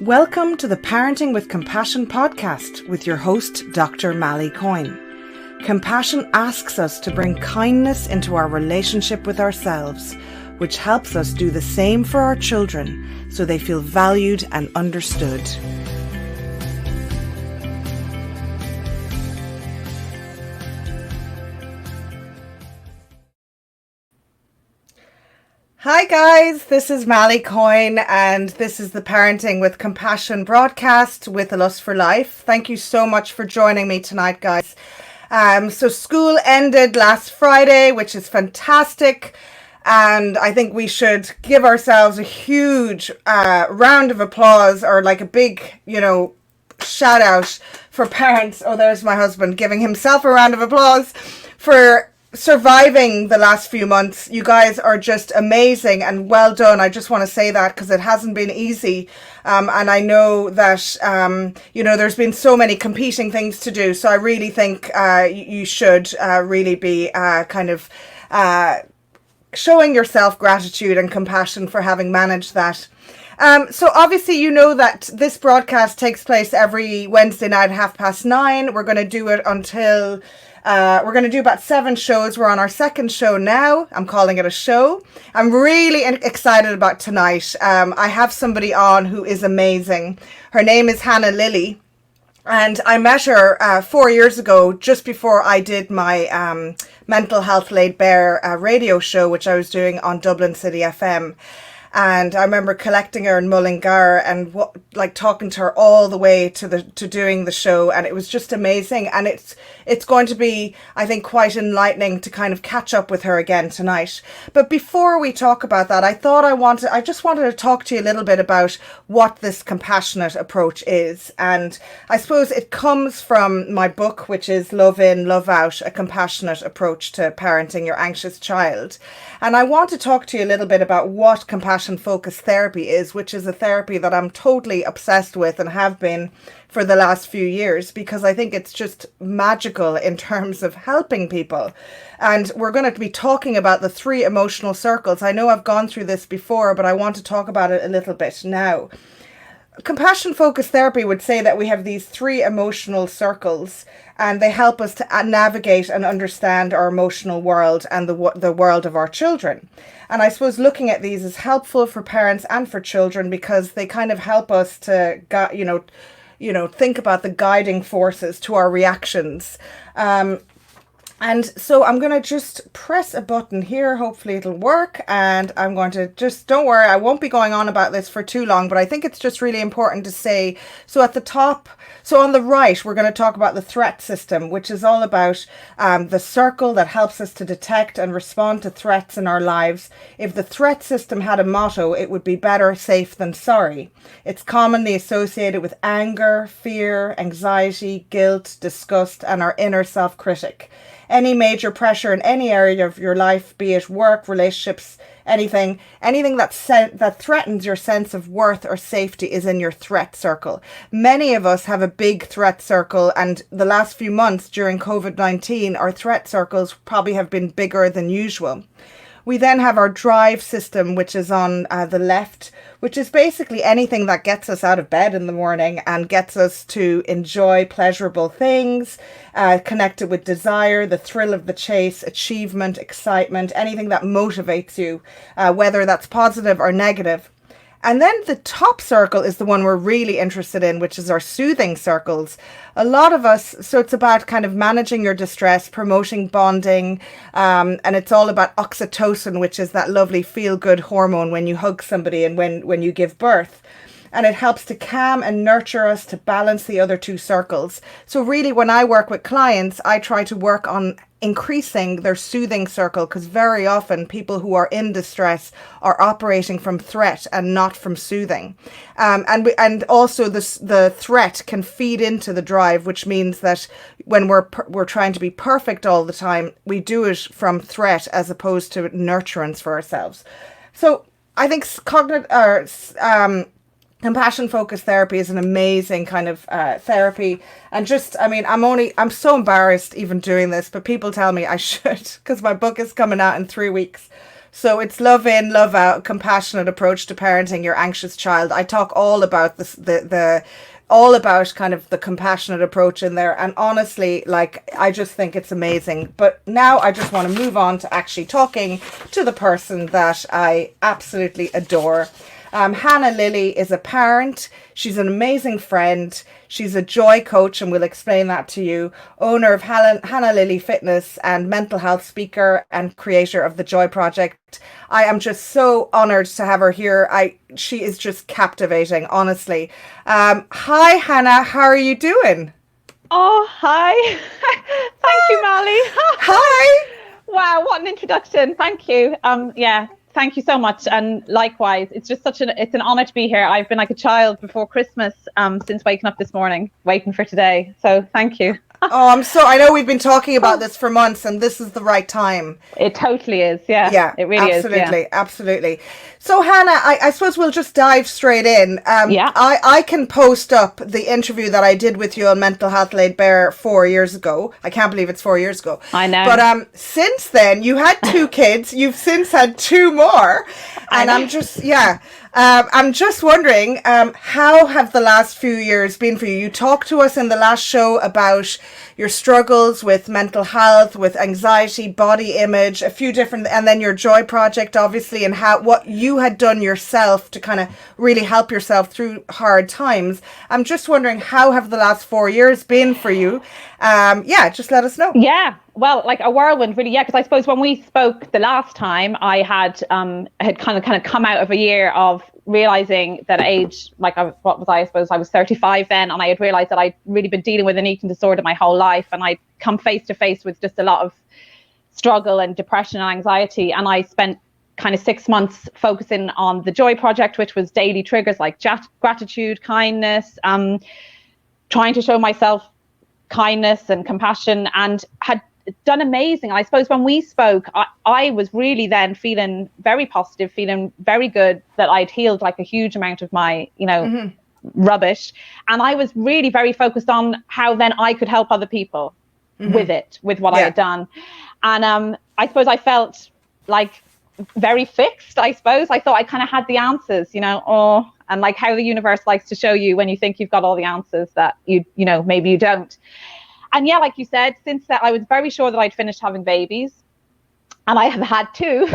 Welcome to the Parenting with Compassion podcast with your host, Dr. Mally Coyne. Compassion asks us to bring kindness into our relationship with ourselves, which helps us do the same for our children so they feel valued and understood. Hi guys, this is Mally Coyne and this is the Parenting with Compassion broadcast with A Lust for Life. Thank you so much for joining me tonight, guys. So school ended last Friday, which is fantastic. And I think we should give ourselves a huge round of applause, or like a big, shout out for parents. Oh, there's my husband giving himself a round of applause for surviving the last few months. You guys are just amazing and well done. I just want to say that because it hasn't been easy. And I know that, there's been so many competing things to do. So I really think you should really be showing yourself gratitude and compassion for having managed that. So obviously, you know that this broadcast takes place every Wednesday night at 9:30. We're going to do it until we're going to do about 7 shows. We're on our second show now. I'm calling it a show. I'm really excited about tonight. I have somebody on who is amazing. Her name is Hannah Lilly. And I met her 4 years ago, just before I did my Mental Health Laid Bare radio show, which I was doing on Dublin City FM. And I remember collecting her in Mullingar and talking to her all the way to doing the show, and it was just amazing. And it's going to be, I think, quite enlightening to kind of catch up with her again tonight. But before we talk about that, I just wanted to talk to you a little bit about what this compassionate approach is. And I suppose it comes from my book, which is Love In, Love Out, a compassionate approach to parenting your anxious child. And I want to talk to you a little bit about what compassion-focused therapy is, which is a therapy that I'm totally obsessed with and have been for the last few years, because I think it's just magical in terms of helping people. And we're going to be talking about the 3 emotional circles. I know I've gone through this before, but I want to talk about it a little bit now. Compassion-focused therapy would say that we have these 3 emotional circles, and they help us to navigate and understand our emotional world and the world of our children. And I suppose looking at these is helpful for parents and for children, because they kind of help us to, think about the guiding forces to our reactions. And so I'm going to just press a button here. Hopefully it'll work. And I'm going to don't worry, I won't be going on about this for too long, but I think it's just really important to say. So at the top, so on the right, we're going to talk about the threat system, which is all about the circle that helps us to detect and respond to threats in our lives. If the threat system had a motto, it would be better safe than sorry. It's commonly associated with anger, fear, anxiety, guilt, disgust, and our inner self-critic. Any major pressure in any area of your life, be it work, relationships, anything that threatens your sense of worth or safety, is in your threat circle. Many of us have a big threat circle, and the last few months during COVID-19, our threat circles probably have been bigger than usual. We then have our drive system, which is on the left, which is basically anything that gets us out of bed in the morning and gets us to enjoy pleasurable things, connected with desire, the thrill of the chase, achievement, excitement, anything that motivates you, whether that's positive or negative. And then the top circle is the one we're really interested in, which is our soothing circles. A lot of us, so it's about kind of managing your distress, promoting bonding, and it's all about oxytocin, which is that lovely feel-good hormone when you hug somebody and when you give birth. And it helps to calm and nurture us to balance the other 2 circles. So really, when I work with clients, I try to work on increasing their soothing circle, because very often people who are in distress are operating from threat and not from soothing. And also the threat can feed into the drive, which means that when we're trying to be perfect all the time, we do it from threat as opposed to nurturance for ourselves. So I think compassion-focused therapy is an amazing kind of therapy. And I'm so embarrassed even doing this, but people tell me I should, because my book is coming out in 3 weeks. So it's love in, love out, compassionate approach to parenting your anxious child. I talk all about this, the all about kind of the compassionate approach in there. And honestly, like, I just think it's amazing. But now I just want to move on to actually talking to the person that I absolutely adore. Hannah Lilly is a parent. She's an amazing friend. She's a joy coach, and we'll explain that to you. Owner of Hannah Lilly Fitness and mental health speaker and creator of the Joy Project. I am just so honored to have her here. She is just captivating, honestly. Hi, Hannah. How are you doing? Oh, hi. Thank you, Molly. Hi. Wow, what an introduction. Thank you. Yeah. Thank you so much, and likewise. It's just it's an honor to be here. I've been like a child before Christmas, since waking up this morning, waiting for today. So thank you. I know we've been talking about this for months, and this is the right time. It totally is. Yeah. Yeah, it really absolutely, is. Yeah. Absolutely. So Hannah, I suppose we'll just dive straight in. Yeah. I can post up the interview that I did with you on Mental Health Laid Bare 4 years ago. I can't believe it's 4 years ago. I know. But since then, you had 2 kids. You've since had 2 more. And I'm just wondering, how have the last few years been for you? You talked to us in the last show about your struggles with mental health, with anxiety, body image, a few different, and then your Joy Project, obviously, and what you had done yourself to kind of really help yourself through hard times. I'm just wondering, how have the last 4 years been for you? Just let us know. Yeah. Well, like a whirlwind, really. Yeah, because I suppose when we spoke the last time, I had kind of come out of a year of realizing that age, like I suppose I was 35 then, and I had realized that I'd really been dealing with an eating disorder my whole life, and I'd come face to face with just a lot of struggle and depression and anxiety. And I spent kind of 6 months focusing on the Joy Project, which was daily triggers like gratitude, kindness, trying to show myself kindness and compassion, and had done amazing. I suppose when we spoke, I was really then feeling very positive, feeling very good that I'd healed like a huge amount of my, rubbish. And I was really very focused on how then I could help other people with what I had done. And I suppose I felt like very fixed, I suppose. I thought I kind of had the answers, and like how the universe likes to show you when you think you've got all the answers that maybe you don't. And yeah, like you said, since that, I was very sure that I'd finished having babies. And I have had 2.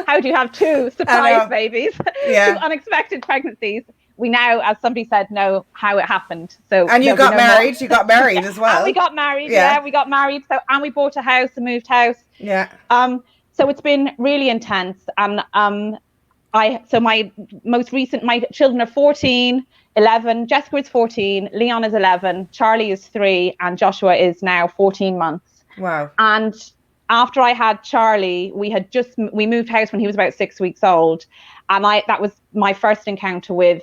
How do you have 2 surprise babies? Yeah. 2 unexpected pregnancies. We now, as somebody said, know how it happened. So, and you got married. More. You got married as well. And we got married. Yeah, we got married. So, and we bought a house and moved house. Yeah. So it's been really intense. And my most recent, my children are 14, 11, Jessica is 14, Leon is 11, Charlie is 3, and Joshua is now 14 months. Wow. And after I had Charlie, we moved house when he was about 6 weeks old. And that was my first encounter with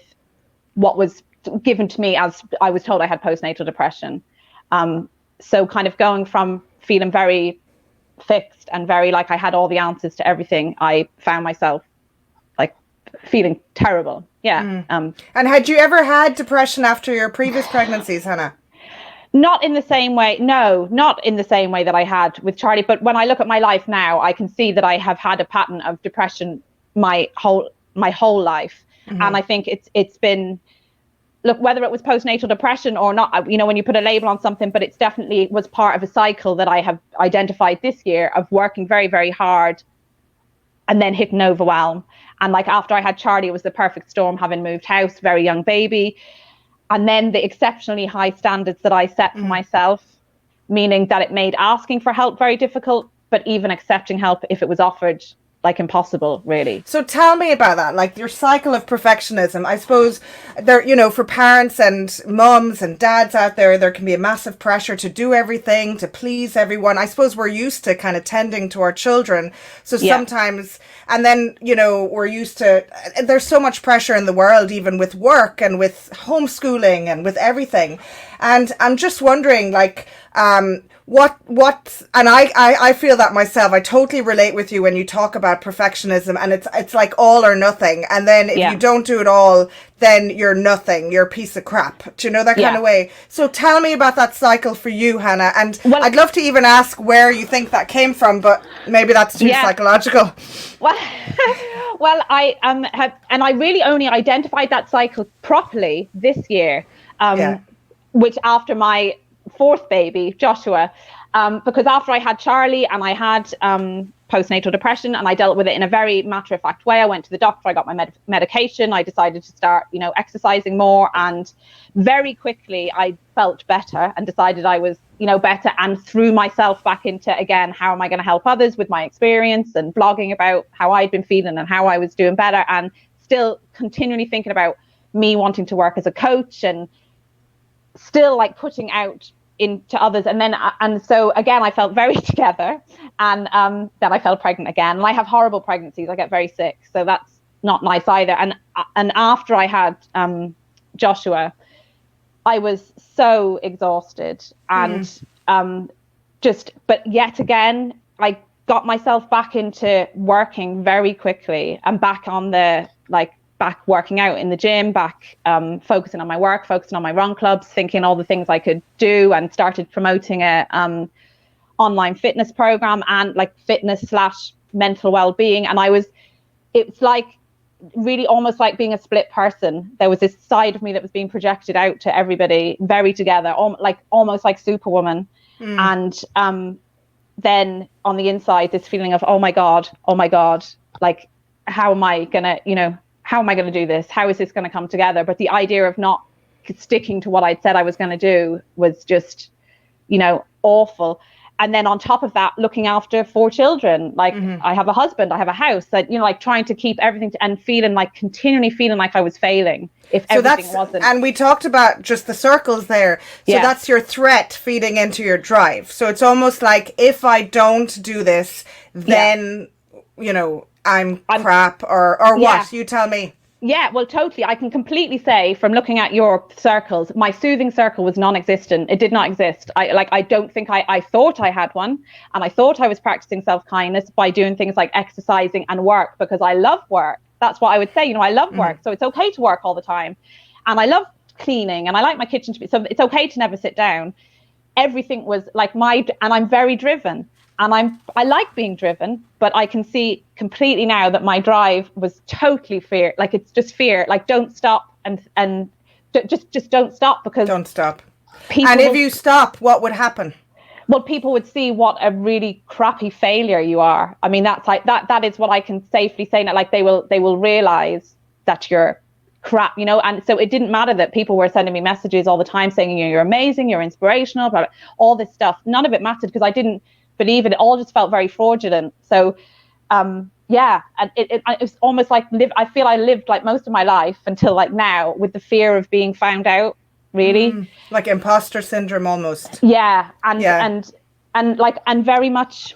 what was given to me as I was told I had postnatal depression. So kind of going from feeling very fixed and very like I had all the answers to everything, I found myself like feeling terrible. Yeah. And had you ever had depression after your previous pregnancies, Hannah? Not in the same way. No, not in the same way that I had with Charlie. But when I look at my life now, I can see that I have had a pattern of depression my whole life. And I think it's been, look, whether it was postnatal depression or not, when you put a label on something, but it's definitely was part of a cycle that I have identified this year of working very, very hard and then hitting overwhelm. And like after I had Charlie, it was the perfect storm, having moved house, very young baby. And then the exceptionally high standards that I set for myself, meaning that it made asking for help very difficult, but even accepting help if it was offered, like impossible, really. So tell me about that, like your cycle of perfectionism. I suppose there, for parents and mums and dads out there can be a massive pressure to do everything, to please everyone. I suppose we're used to kind of tending to our children. So sometimes, and then, we're used to, there's so much pressure in the world, even with work and with homeschooling and with everything. And I'm just wondering, like, And I feel that myself. I totally relate with you when you talk about perfectionism, and it's like all or nothing. And then if you don't do it all, then you're nothing. You're a piece of crap. Do you know that kind of way? So tell me about that cycle for you, Hannah. And I'd love to even ask where you think that came from, but maybe that's too psychological. Well, I and I really only identified that cycle properly this year, which after my fourth baby, Joshua, because after I had Charlie and I had postnatal depression, and I dealt with it in a very matter-of-fact way. I went to the doctor, I got my medication, I decided to start, exercising more, and very quickly I felt better and decided I was, better, and threw myself back into, again, how am I going to help others with my experience, and blogging about how I'd been feeling and how I was doing better, and still continually thinking about me wanting to work as a coach, and still like putting out into others. And so again, I felt very together, and then I fell pregnant again, and I have horrible pregnancies. I get very sick, so that's not nice either. And after I had Joshua, I was so exhausted, and but yet again, I got myself back into working very quickly, and back on the back working out in the gym, back focusing on my work, focusing on my run clubs, thinking all the things I could do, and started promoting a online fitness program, and fitness / mental well-being. And it's like really almost like being a split person. There was this side of me that was being projected out to everybody, very together, almost like Superwoman. And then on the inside, this feeling of, oh my God, like, how am I gonna, how am I going to do this? How is this going to come together? But the idea of not sticking to what I'd said I was going to do was just, awful. And then on top of that, looking after 4 children, I have a husband, I have a house, that, trying to keep everything and continually feeling like I was failing if everything wasn't. And we talked about just the circles there. So that's your threat feeding into your drive. So it's almost like, if I don't do this, then, I'm crap or what? You tell me. Yeah, well, totally. I can completely say, from looking at your circles, my soothing circle was non-existent. It did not exist. I don't think I thought I had one, and I thought I was practicing self-kindness by doing things like exercising and work, because I love work. That's what I would say. I love work, so it's okay to work all the time, and I love cleaning, and I like my kitchen to be. So it's okay to never sit down. Everything was and I'm very driven. And I like being driven, but I can see completely now that my drive was totally fear. It's just fear. Don't stop, and just don't stop, because don't stop. And if you stop, what would happen? Well, people would see what a really crappy failure you are. I mean, that's that is what I can safely say now. They will realize that you're crap, And so it didn't matter that people were sending me messages all the time saying, you're amazing, you're inspirational, blah, blah, all this stuff. None of it mattered, because I didn't believe it. It all just felt very fraudulent. So and it was almost like I feel I lived like most of my life until now with the fear of being found out, really. Like imposter syndrome almost. And very much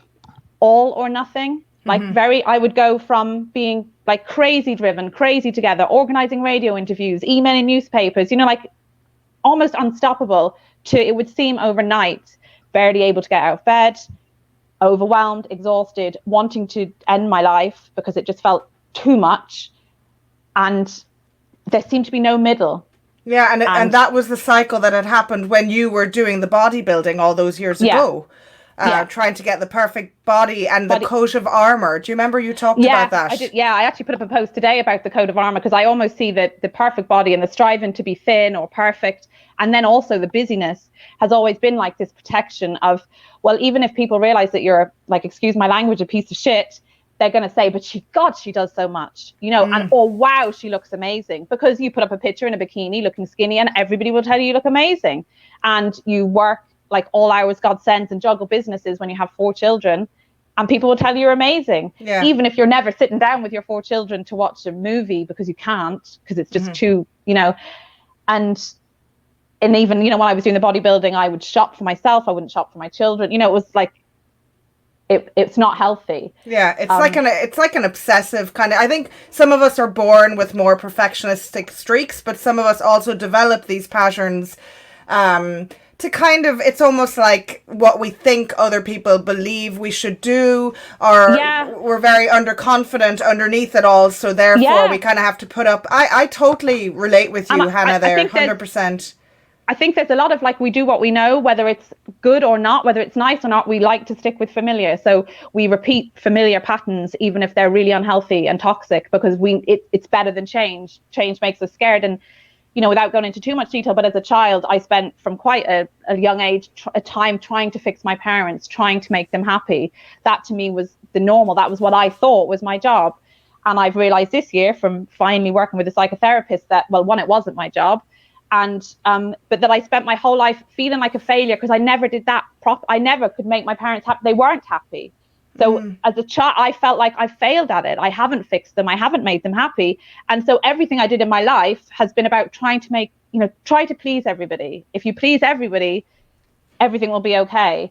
all or nothing. I would go from being crazy driven, crazy together, organizing radio interviews, emailing newspapers, almost unstoppable, to, it would seem overnight, barely able to get out of bed, overwhelmed, exhausted, wanting to end my life because it just felt too much, and there seemed to be no middle. Yeah, and that was the cycle that had happened when you were doing the bodybuilding all those years ago. Trying to get the perfect body and the coat of armor. Do you remember you talked about that? I did. Yeah, I actually put up a post today about the coat of armor, because I almost see that the perfect body and the striving to be thin or perfect, and then also the busyness, has always been like this protection of, well, even if people realize that you're, excuse my language, a piece of shit, they're going to say, but she does so much, and, oh, wow, she looks amazing, because you put up a picture in a bikini looking skinny, and everybody will tell you look amazing, and you work all hours God sends and juggle businesses when you have 4 children, and people will tell you you're amazing. Yeah. Even if you're never sitting down with your 4 children to watch a movie, because you can't, because it's just too, and even, when I was doing the bodybuilding, I would shop for myself. I wouldn't shop for my children. It was it's not healthy. Yeah. It's like an obsessive kind of, I think some of us are born with more perfectionistic streaks, but some of us also develop these patterns, to kind of, it's almost like what we think other people believe we should do, or we're very underconfident underneath it all, so therefore we kind of have to put up. I totally relate with you, Hannah, there, 100%. I think there's a lot of like, we do what we know, whether it's good or not, whether it's nice or not, we like to stick with familiar. So we repeat familiar patterns, even if they're really unhealthy and toxic, because it's better than change. Change makes us scared. And, you know, without going into too much detail, but as a child, I spent from quite a young age, a time trying to fix my parents, trying to make them happy. That to me was the normal. That was what I thought was my job. And I've realized this year from finally working with a psychotherapist that, well, one, it wasn't my job. And but that I spent my whole life feeling like a failure because I never did that I never could make my parents happy. They weren't happy. So as a child, I felt like I failed at it. I haven't fixed them. I haven't made them happy. And so everything I did in my life has been about trying to try to please everybody. If you please everybody, everything will be okay.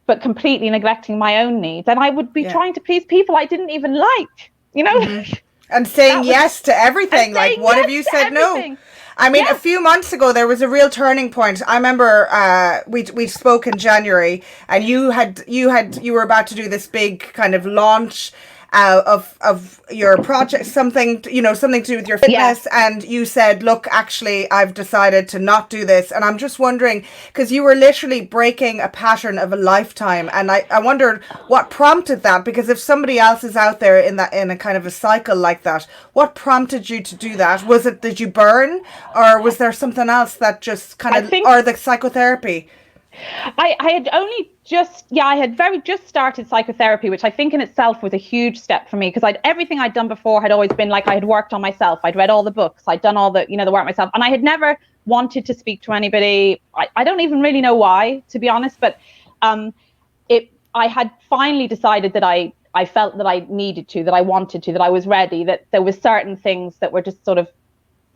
But completely neglecting my own needs. And I would be trying to please people I didn't even like, you know? And saying yes to everything. Like, what if you said no? I mean, a few months ago, there was a real turning point. I remember we spoke in January, and you were about to do this big kind of launch of your project, something to do with your fitness. And you said, look, actually, I've decided to not do this. And I'm just wondering, because you were literally breaking a pattern of a lifetime. And I wondered what prompted that, because if somebody else is out there in a kind of a cycle like that, what prompted you to do that? Was it, did you burn, or was there something else that just kind of, or the psychotherapy? I had only just started psychotherapy, which I think in itself was a huge step for me, because everything I'd done before had always been like I had worked on myself. I'd read all the books. I'd done all the work myself. And I had never wanted to speak to anybody. I don't even really know why, to be honest. But I had finally decided that I felt that I needed to, that I wanted to, that I was ready, that there was certain things that were just sort of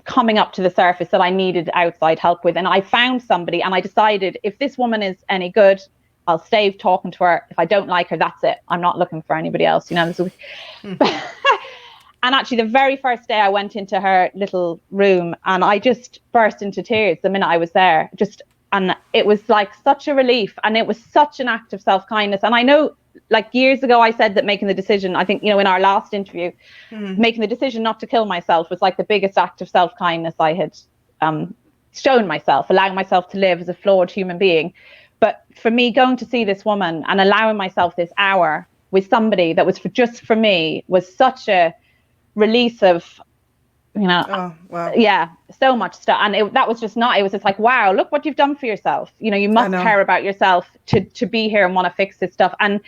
coming up to the surface that I needed outside help with. And I found somebody, and I decided, if this woman is any good, I'll stay talking to her. If I don't like her, that's it. I'm not looking for anybody else, And actually, the very first day I went into her little room, and I just burst into tears the minute I was there. And it was like such a relief, and it was such an act of self-kindness. And I know, like years ago, I said that making the decision, I think, in our last interview, making the decision not to kill myself was like the biggest act of self-kindness I had shown myself, allowing myself to live as a flawed human being. But for me, going to see this woman and allowing myself this hour with somebody that was just for me was such a release of, so much stuff. And that was just not, it was just like, wow, look what you've done for yourself. You must care about yourself to be here and want to fix this stuff. And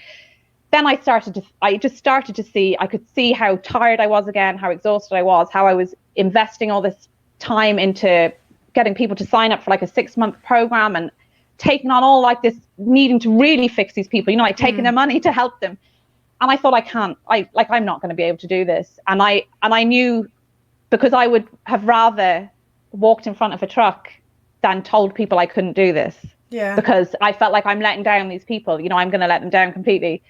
then I just started to see, I could see how tired I was again, how exhausted I was, how I was investing all this time into getting people to sign up for like a 6-month program and taking on all like this, needing to really fix these people, like taking their money to help them. And I thought, I'm not going to be able to do this. And I knew, because I would have rather walked in front of a truck than told people I couldn't do this. Yeah. Because I felt like I'm letting down these people, I'm going to let them down completely.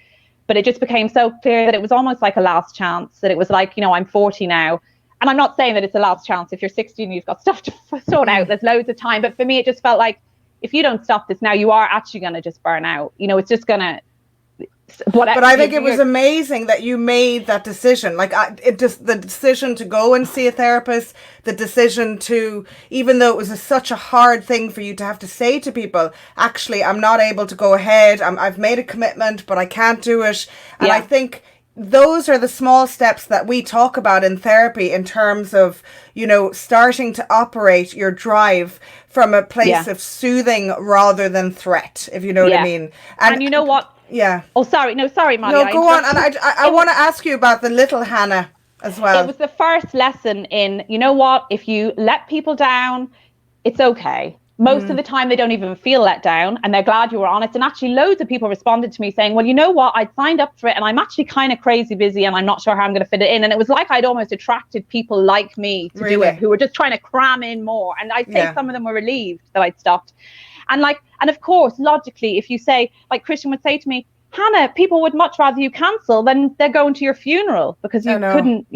But it just became so clear that it was almost like a last chance, that it was like, I'm 40 now. And I'm not saying that it's a last chance. If you're 60 and you've got stuff to sort out, there's loads of time. But for me, it just felt like, if you don't stop this now, you are actually going to just burn out. It's just going to, but I think it was amazing that you made that decision. Like the decision to go and see a therapist, the decision to, even though it was such a hard thing for you to have to say to people, actually, I'm not able to go ahead. I've made a commitment, but I can't do it. And I think those are the small steps that we talk about in therapy, in terms of, starting to operate your drive from a place of soothing rather than threat, if you know what I mean. And you know what? Yeah. Oh, sorry, Molly. No, go on. And I want to ask you about the little Hannah as well. It was the first lesson in, if you let people down, it's okay. Most of the time, they don't even feel let down, and they're glad you were honest. And actually, loads of people responded to me saying, well, you know what? I'd signed up for it, and I'm actually kind of crazy busy, and I'm not sure how I'm going to fit it in. And it was like I'd almost attracted people like me to do it, who were just trying to cram in more. And I'd say some of them were relieved that I'd stopped. And of course, logically, if you say, like Christian would say to me, Hannah, people would much rather you cancel than they're going to your funeral because you couldn't,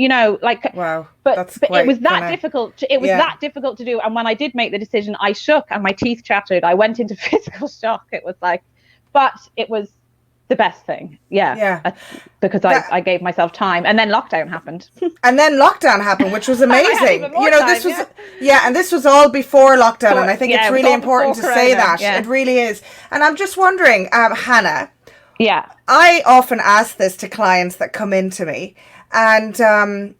like, wow, but it was that difficult. It was that difficult to do. And when I did make the decision, I shook and my teeth chattered. I went into physical shock. It was like, but it was the best thing. Because I gave myself time, and then lockdown happened. Which was amazing. This was and this was all before lockdown, and I think it's really important to say that. It really is. And I'm just wondering, Hannah, I often ask this to clients that come into me, and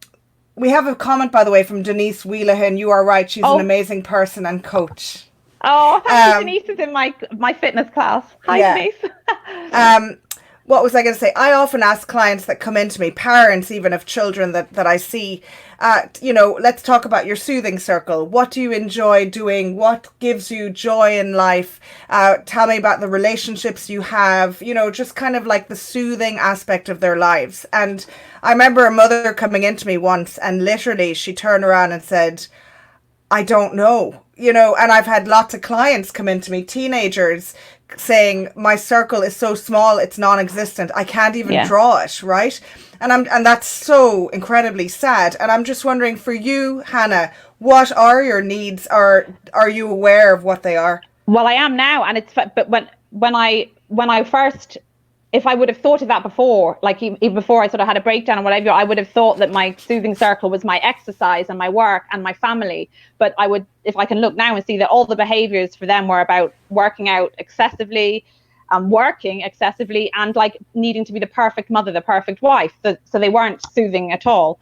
we have a comment, by the way, from Denise Wheelahan. You are right, she's an amazing person and coach. Oh, thank you. Denise is in my fitness class. Hi, Denise. What was I going to say? I often ask clients that come into me, parents even of children that I see, let's talk about your soothing circle. What do you enjoy doing? What gives you joy in life? Tell me about the relationships you have, just kind of like the soothing aspect of their lives. And I remember a mother coming into me once, and literally she turned around and said, I don't know, and I've had lots of clients come into me, teenagers, saying my circle is so small, it's non-existent. I can't even draw it, right? And that's so incredibly sad. And I'm just wondering, for you, Hannah, what are your needs? Are you aware of what they are? Well, I am now, and but when I first, if I would have thought of that before, like even before I sort of had a breakdown or whatever, I would have thought that my soothing circle was my exercise and my work and my family. But I would, if I can look now and see that all the behaviors for them were about working out excessively, working excessively, and like needing to be the perfect mother, the perfect wife. So they weren't soothing at all.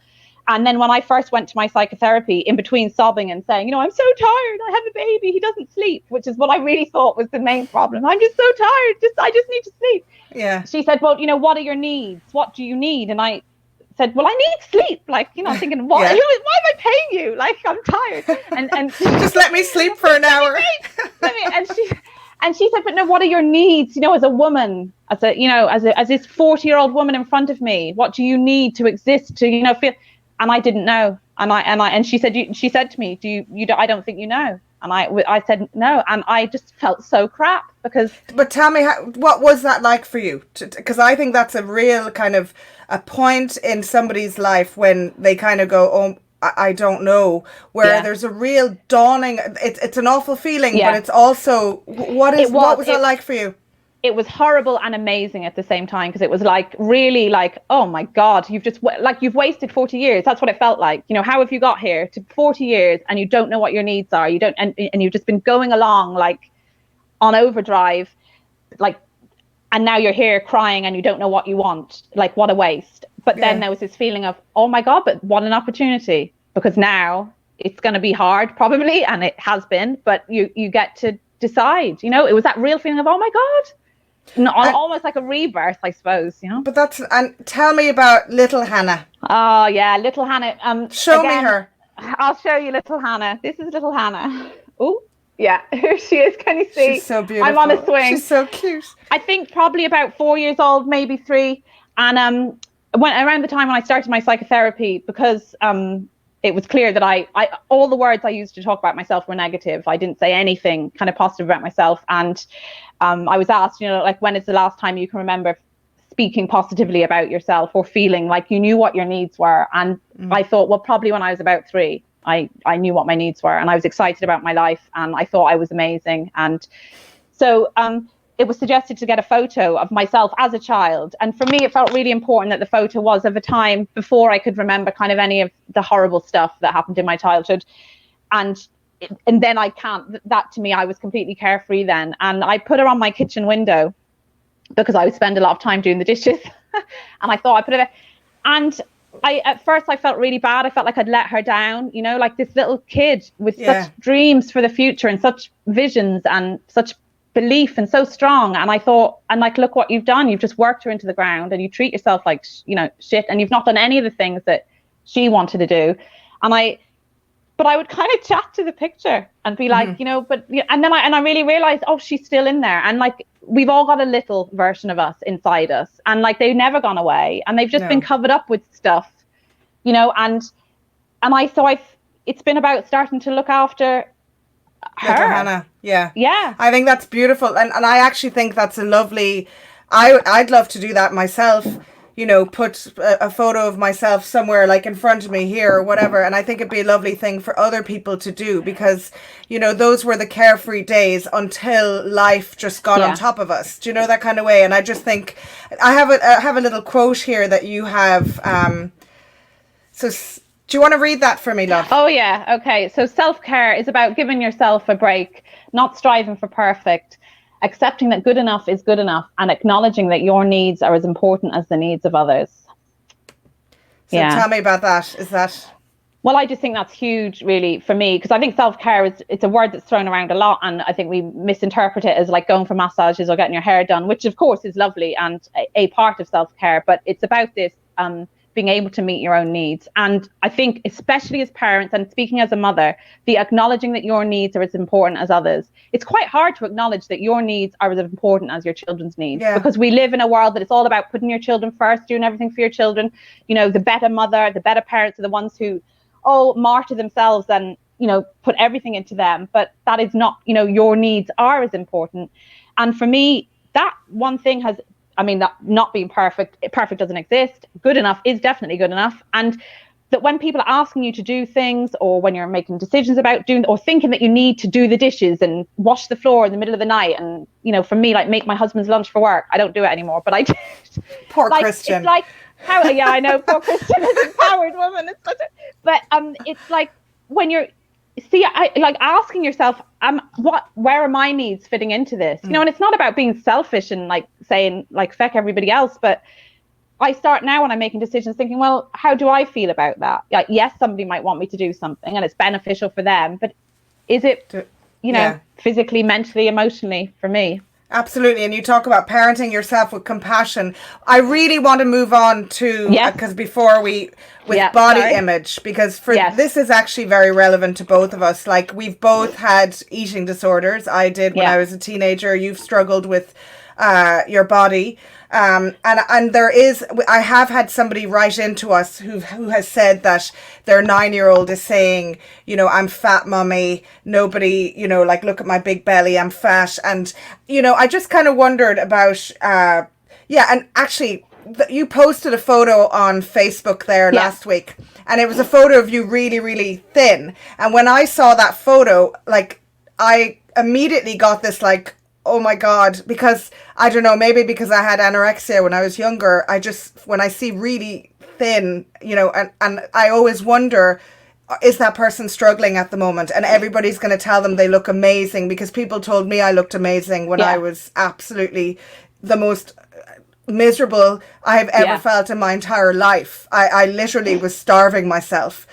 And then when I first went to my psychotherapy, in between sobbing and saying, I'm so tired, I have a baby, he doesn't sleep, which is what I really thought was the main problem. I'm just so tired, I just need to sleep. Yeah. She said, well, what are your needs? What do you need? And I said, well, I need sleep. Like, thinking, what? Why am I paying you? Like, I'm tired. And just let me sleep for an hour. And she said, but no, what are your needs? As a woman, as this 40-year-old woman in front of me, what do you need to exist to, feel? And I didn't know. And she said to me, I don't think you know. And I said no, and I just felt so crap because. But tell me, what was that like for you? Because I think that's a real kind of a point in somebody's life when they kind of go, oh, I don't know, where there's a real dawning. It's an awful feeling, but it's also what was that like for you? It was horrible and amazing at the same time, because it was like really like, oh my God, you've wasted 40 years. That's what it felt like. How have you got here to 40 years and you don't know what your needs are? You don't, and you've just been going along like on overdrive, like, and now you're here crying and you don't know what you want. Like, what a waste. But then there was this feeling of, oh my God, but what an opportunity, because now it's going to be hard probably, and it has been, but you get to decide. It was that real feeling of, oh my God. Almost like a rebirth, I suppose, But and tell me about little Hannah. Oh yeah, little Hannah. Show me her. I'll show you little Hannah. This is little Hannah. Oh, yeah, here she is. Can you see? She's so beautiful. I'm on a swing. She's so cute. I think probably about 4 years old, maybe 3. And when around the time when I started my psychotherapy, because it was clear that I all the words I used to talk about myself were negative. I didn't say anything kind of positive about myself. And I was asked, like, when is the last time you can remember speaking positively about yourself or feeling like you knew what your needs were? And I thought, well, probably when I was about 3, I knew what my needs were, and I was excited about my life, and I thought I was amazing. And so it was suggested to get a photo of myself as a child. And for me, it felt really important that the photo was of a time before I could remember kind of any of the horrible stuff that happened in my childhood. And then that to me, I was completely carefree then. And I put her on my kitchen window because I would spend a lot of time doing the dishes. And I thought I put it there. And at first I felt really bad. I felt like I'd let her down, like this little kid with such dreams for the future and such visions and such belief and so strong. And I thought, and like, look what you've done. You've just worked her into the ground, and you treat yourself like, shit. And you've not done any of the things that she wanted to do. But I would kind of chat to the picture and be like, and then I really realized, oh, she's still in there. And like, we've all got a little version of us inside us, and like, they've never gone away, and they've just been covered up with stuff, and it's been about starting to look after her. Hannah. Yeah. I think that's beautiful. And I actually think that's a lovely I'd love to do that myself. You know, put a photo of myself somewhere like in front of me here or whatever. And I think it'd be a lovely thing for other people to do because, you know, those were the carefree days until life just got on Yeah. top of us. Do you know, that kind of way? And I just think I have a little quote here that you have. So do you want to read that for me, love? Oh, yeah. Okay. So self-care is about giving yourself a break, not striving for perfect, accepting that good enough is good enough, and acknowledging that your needs are as important as the needs of others. So tell me about that. Is that... Well, I just think that's huge, really, for me, because I think self-care it's a word that's thrown around a lot, and I think we misinterpret it as like going for massages or getting your hair done, which of course is lovely and a part of self-care, but it's about this being able to meet your own needs. And I think, especially as parents, and speaking as a mother, the acknowledging that your needs are as important as others. It's quite hard to acknowledge that your needs are as important as your children's needs, because we live in a world that it's all about putting your children first, doing everything for your children. You know, the better mother, the better parents are the ones who martyr themselves and, you know, put everything into them. But that is not, you know, your needs are as important. And for me, that one thing has, I mean, that not being perfect doesn't exist. Good enough is definitely good enough. And that when people are asking you to do things, or when you're making decisions about doing, or thinking that you need to do the dishes and wash the floor in the middle of the night, and, you know, for me, like, make my husband's lunch for work. I don't do it anymore, but I did. Poor like, Christian. It's like, how, yeah, I know, poor Christian is an empowered woman. It's such a, but it's like when you're, like asking yourself, where are my needs fitting into this? You know, and it's not about being selfish and like saying like feck everybody else, but I start now when I'm making decisions thinking, well, how do I feel about that? Like, yes, somebody might want me to do something and it's beneficial for them, but is it, you know, physically, mentally, emotionally for me? Absolutely. And you talk about parenting yourself with compassion. I really want to move on to, because before with body image, because this is actually very relevant to both of us. Like, we've both had eating disorders. I did when I was a teenager. You've struggled with your body. And there is, I have had somebody write into us who has said that their 9-year-old is saying, you know, I'm fat, mummy. Nobody, you know, like, look at my big belly. I'm fat. And, you know, I just kind of wondered about, and actually you posted a photo on Facebook there last week, and it was a photo of you really, really thin. And when I saw that photo, like, I immediately got this, like, oh my God, because I don't know, maybe because I had anorexia when I was younger, when I see really thin, you know, and I always wonder, is that person struggling at the moment? And everybody's going to tell them they look amazing, because people told me I looked amazing when I was absolutely the most miserable I've ever felt in my entire life. I literally was starving myself.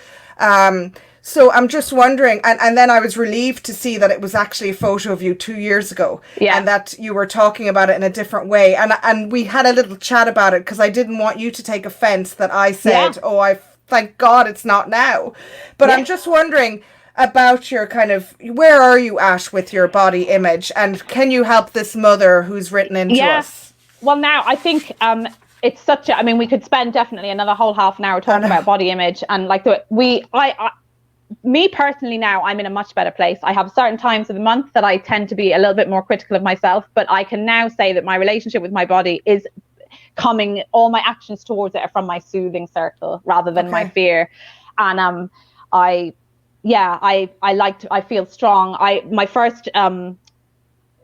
So I'm just wondering, and then I was relieved to see that it was actually a photo of you 2 years ago, and that you were talking about it in a different way. And we had a little chat about it, because I didn't want you to take offense that I said, I thank God it's not now. But I'm just wondering about your kind of, where are you at with your body image, and can you help this mother who's written into us? Well, now I think it's such a, I mean, we could spend definitely another whole half an hour talking about body image, and like me personally, now I'm in a much better place. I have certain times of the month that I tend to be a little bit more critical of myself, but I can now say that my relationship with my body is coming, all my actions towards it are from my soothing circle rather than my fear. And I feel strong. My first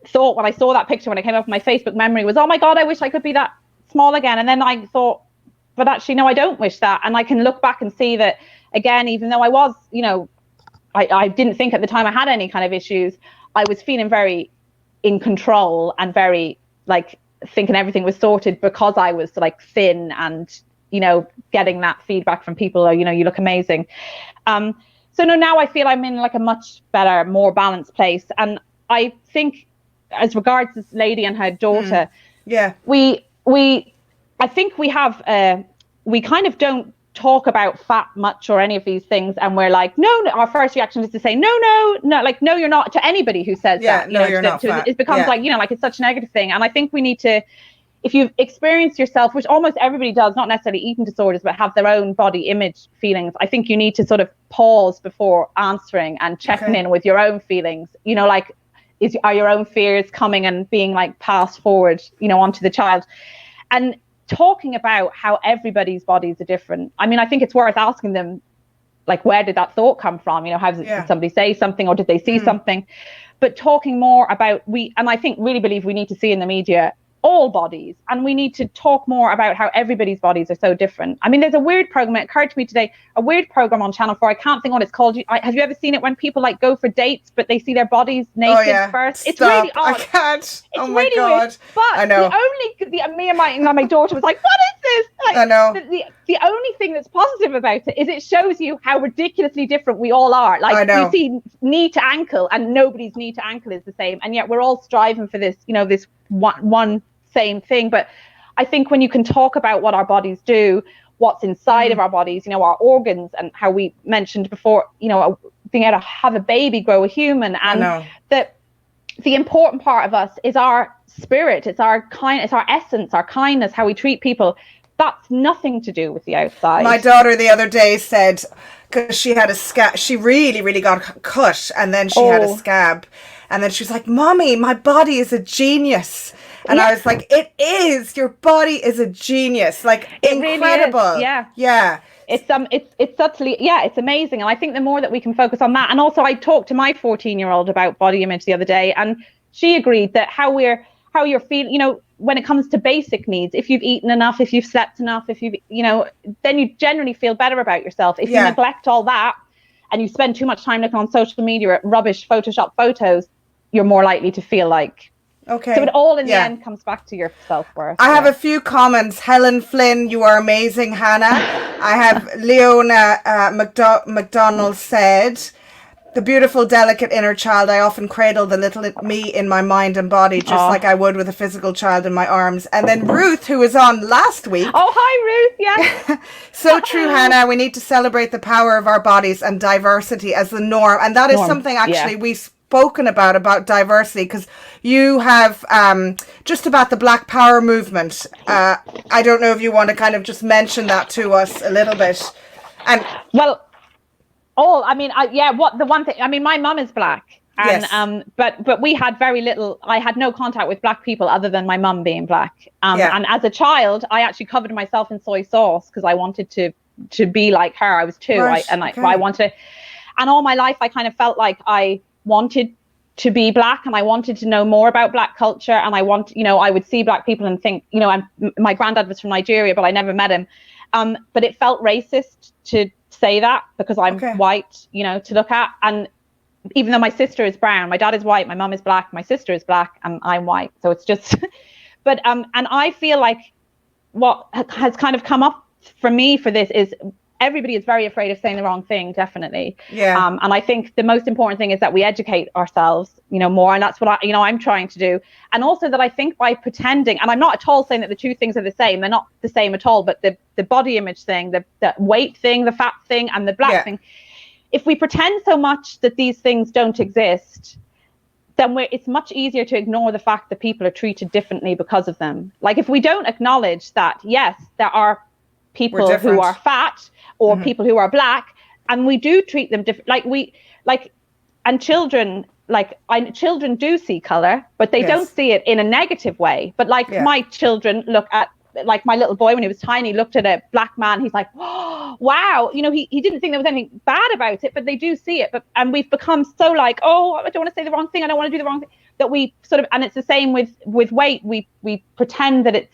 thought when I saw that picture, when it came up in my Facebook memory, was, oh my God, I wish I could be that small again. And then I thought, but actually, no, I don't wish that. And I can look back and see that, again, even though I was, you know, I didn't think at the time I had any kind of issues, I was feeling very in control and very, like, thinking everything was sorted, because I was, like, thin and, you know, getting that feedback from people, you know, you look amazing. So no, now I feel I'm in, like, a much better, more balanced place. And I think, as regards this lady and her daughter, I think we have, we kind of don't talk about fat much or any of these things, and we're like, no, our first reaction is to say, no, like, no, you're not, to anybody who says that, you know, you're not fat. It becomes like, you know, like, it's such a negative thing. And I think we need to, if you've experienced yourself, which almost everybody does, not necessarily eating disorders, but have their own body image feelings, I think you need to sort of pause before answering and checking in with your own feelings. You know, like, are your own fears coming and being like passed forward, onto the child. And talking about how everybody's bodies are different. I mean, I think it's worth asking them, like, where did that thought come from? Did somebody say something, or did they see something? But talking more about, and I think really believe we need to see in the media all bodies, and we need to talk more about how everybody's bodies are so different. I mean, there's a weird program, it occurred to me today, a weird program on Channel 4, I can't think what it's called. Have you ever seen it when people like go for dates but they see their bodies naked first? It's really odd. I can't. It's my really God. weird. But I know. me and my daughter was like, what is this? Like, I know. The only thing that's positive about it is it shows you how ridiculously different we all are. Like, you see knee to ankle, and nobody's knee to ankle is the same, and yet we're all striving for this, this one same thing. But I think when you can talk about what our bodies do, what's inside of our bodies, our organs, and how we mentioned before, being able to have a baby, grow a human, and that the important part of us is our spirit, it's our it's our essence, our kindness, how we treat people. That's nothing to do with the outside. My daughter the other day said, because she had a scab, she really got cut, and then she had a scab, and then she was like, "Mommy, my body is a genius." And I was like, it is. Your body is a genius. Like, incredible. Really is. Yeah. It's subtly, it's amazing. And I think the more that we can focus on that. And also, I talked to my 14-year-old about body image the other day, and she agreed that how you're feeling, when it comes to basic needs, if you've eaten enough, if you've slept enough, if you've, then you generally feel better about yourself. If you neglect all that and you spend too much time looking on social media at rubbish Photoshop photos, you're more likely to feel like. Okay. So it all in the end comes back to your self-worth. I have a few comments. Helen Flynn, you are amazing, Hannah. I have Leona McDonald said, the beautiful, delicate inner child. I often cradle the little me in my mind and body, just like I would with a physical child in my arms. And then Ruth, who was on last week. Oh, hi, Ruth. Yeah. So true, Hannah. We need to celebrate the power of our bodies and diversity as the norm. And that is something actually we've spoken about diversity, because you have just about the Black Power movement. I don't know if you want to kind of just mention that to us a little bit. And my mum is Black, and but we had very little. I had no contact with Black people other than my mum being Black. And as a child, I actually covered myself in soy sauce because I wanted to be like her. I was 2, I wanted, and all my life I kind of felt like I wanted to be Black, and I wanted to know more about Black culture, and I would see Black people and think, and my granddad was from Nigeria, but I never met him. But it felt racist to say that because I'm white, to look at. And even though my sister is brown, my dad is white, my mum is Black, my sister is Black, and I'm white. So it's just, but, and I feel like what has kind of come up for me for this is everybody is very afraid of saying the wrong thing, definitely. Yeah. And I think the most important thing is that we educate ourselves, more. And that's what I'm trying to do. And also that I think by pretending, and I'm not at all saying that the two things are the same, they're not the same at all, but the body image thing, the weight thing, the fat thing, and the Black thing, if we pretend so much that these things don't exist, then it's much easier to ignore the fact that people are treated differently because of them. Like, if we don't acknowledge that, yes, there are people who are fat or people who are Black, and we do treat them different. And children, children do see color, but they don't see it in a negative way. But my children look at, my little boy, when he was tiny, looked at a Black man. He's like, oh, wow. He didn't think there was anything bad about it, but they do see it. And we've become so like, oh, I don't want to say the wrong thing. I don't want to do the wrong thing. That we sort of, and it's the same with weight. We pretend that it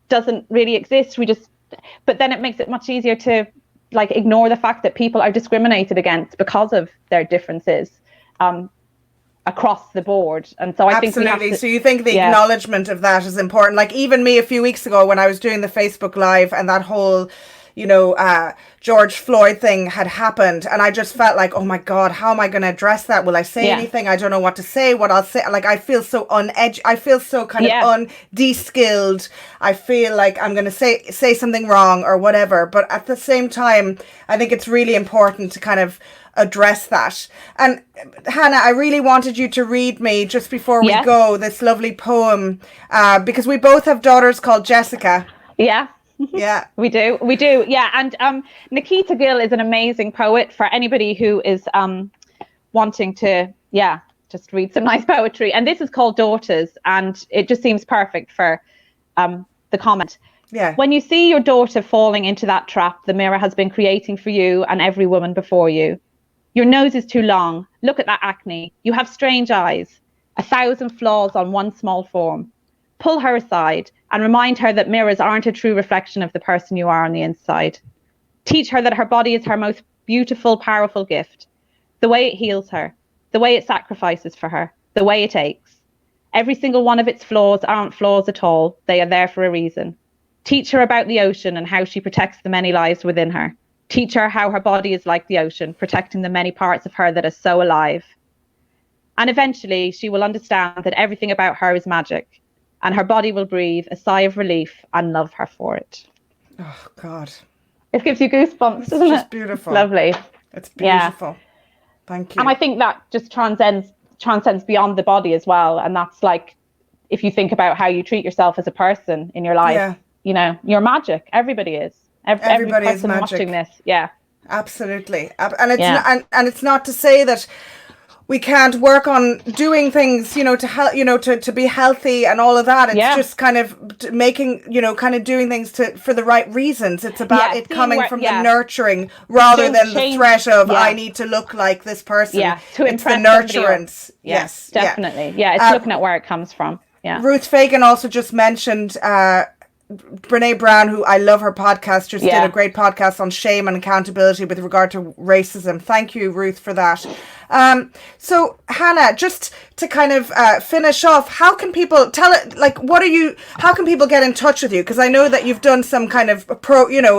doesn't really exist. But then it makes it much easier to ignore the fact that people are discriminated against because of their differences across the board. And so I think we have to, so you think the acknowledgement of that is important? Like, even me a few weeks ago when I was doing the Facebook Live and that whole George Floyd thing had happened, and I just felt like, oh my God, how am I going to address that? Will I say anything? I don't know what to say, what I'll say. Like, I feel so I feel so kind of de-skilled. I feel like I'm going to say something wrong or whatever. But at the same time, I think it's really important to kind of address that. And Hannah, I really wanted you to read me, just before we go, this lovely poem, because we both have daughters called Jessica. Yeah. Yeah, we do. Yeah. And Nikita Gill is an amazing poet for anybody who is wanting to just read some nice poetry. And this is called Daughters, and it just seems perfect for the comment. Yeah. When you see your daughter falling into that trap the mirror has been creating for you and every woman before you, your nose is too long. Look at that acne. You have strange eyes. 1,000 flaws on one small form. Pull her aside and remind her that mirrors aren't a true reflection of the person you are on the inside. Teach her that her body is her most beautiful, powerful gift. The way it heals her, the way it sacrifices for her, the way it aches. Every single one of its flaws aren't flaws at all. They are there for a reason. Teach her about the ocean and how she protects the many lives within her. Teach her how her body is like the ocean, protecting the many parts of her that are so alive. And eventually she will understand that everything about her is magic, and her body will breathe a sigh of relief and love her for it. Oh, God. It gives you goosebumps, doesn't it? It's beautiful. It's lovely. It's beautiful. Yeah. Thank you. And I think that just transcends beyond the body as well. And that's like, if you think about how you treat yourself as a person in your life, you know, you're magic. Everybody is. Everybody every is person magic. watching this. Yeah. Absolutely. And it's and it's not to say that we can't work on doing things, you know, to help, you know, to be healthy and all of that. It's just kind of making, you know, kind of doing things for the right reasons. It's about it coming from the nurturing rather than the threat of I need to look like this person. Yeah, to impress the nurturance. Yes, definitely. Yeah, it's looking at where it comes from. Yeah. Ruth Fagan also just mentioned Brene Brown, who I love her podcast, just did a great podcast on shame and accountability with regard to racism. Thank you, Ruth, for that. So Hannah, just to kind of finish off, how can people how can people get in touch with you? Because I know that you've done some kind of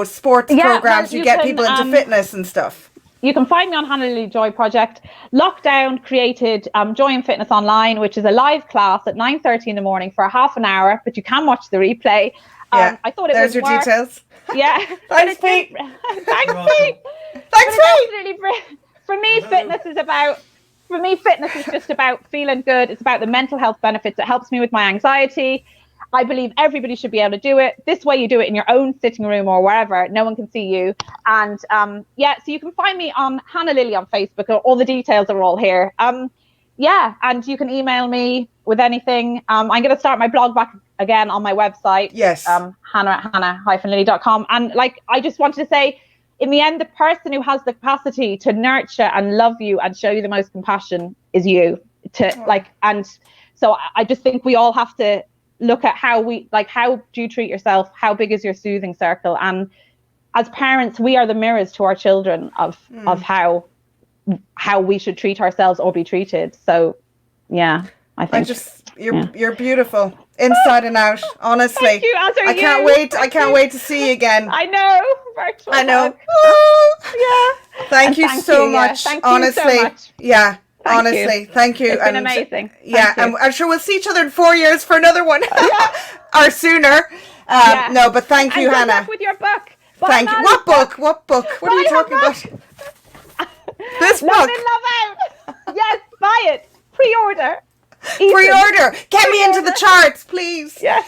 sports programs. You get people into fitness and stuff. You can find me on Hannah Lilly Joy Project. Lockdown created Joy and Fitness Online, which is a live class at 9:30 in the morning for a half an hour, but you can watch the replay. I thought it There's would your work. details. Yeah. Thanks, Pete. Thanks, Pete. Thanks, Pete. For me, fitness is just about feeling good. It's about the mental health benefits. It helps me with my anxiety. I believe everybody should be able to do it. This way you do it in your own sitting room or wherever. No one can see you. And so you can find me on Hannah Lilly on Facebook. All the details are all here. And you can email me with anything. I'm going to start my blog back again on my website. Yes. hannah-lilly.com. And I just wanted to say, in the end, the person who has the capacity to nurture and love you and show you the most compassion is you. And so I just think we all have to look at how do you treat yourself? How big is your soothing circle? And as parents, we are the mirrors to our children of how we should treat ourselves or be treated. So I think you're beautiful inside and out, honestly. Thank you, I can't wait to see you again. I know. Virtual I know. Yeah. Thank you so much. Thank honestly. you so much. Yeah. Honestly, thank you. It's been amazing. And I'm sure we'll see each other in 4 years for another one, or sooner. No, but thank you, Hannah. Good luck with your book. Thank you. What book? What are you talking about? This book. Love in, Love Out. Yes, buy it. Pre-order. Pre-order. Get me into the charts, please. Yeah.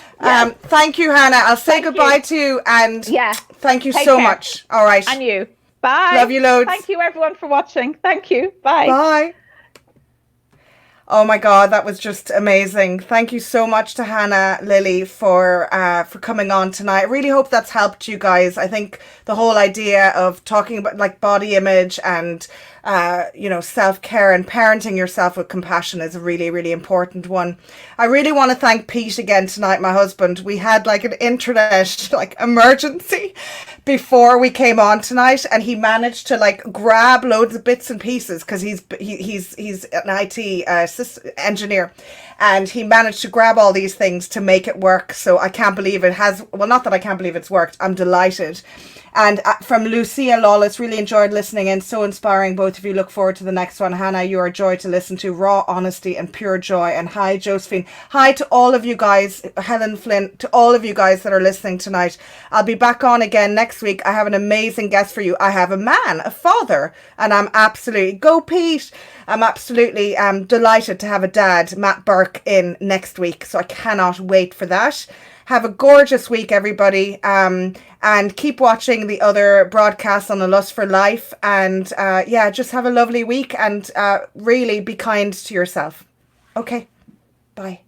Thank you, Hannah. I'll say goodbye to you, and thank you so much. All right. And you. Bye. Love you loads. Thank you, everyone, for watching. Thank you. Bye. Bye. Oh my God, that was just amazing. Thank you so much to Hannah Lilly for coming on tonight. I really hope that's helped you guys. I think the whole idea of talking about body image and self-care and parenting yourself with compassion is a really, really important one. I really want to thank Pete again tonight, my husband. We had an internet emergency before we came on tonight, and he managed to grab loads of bits and pieces because he's an IT engineer, and he managed to grab all these things to make it work. So I can't believe it has, well, not that I can't believe it's worked. I'm delighted. And from Lucia Lawless, really enjoyed listening in. So inspiring, both of you. Look forward to the next one. Hannah, you are a joy to listen to. Raw honesty and pure joy. And hi, Josephine. Hi to all of you guys. Helen Flynn, to all of you guys that are listening tonight. I'll be back on again next week. I have an amazing guest for you. I have a man, a father, and I'm absolutely, go Pete. I'm absolutely delighted to have a dad, Matt Burke, in next week. So I cannot wait for that. Have a gorgeous week, everybody. And keep watching the other broadcasts on A Lust for Life. And just have a lovely week and really be kind to yourself. Okay, bye.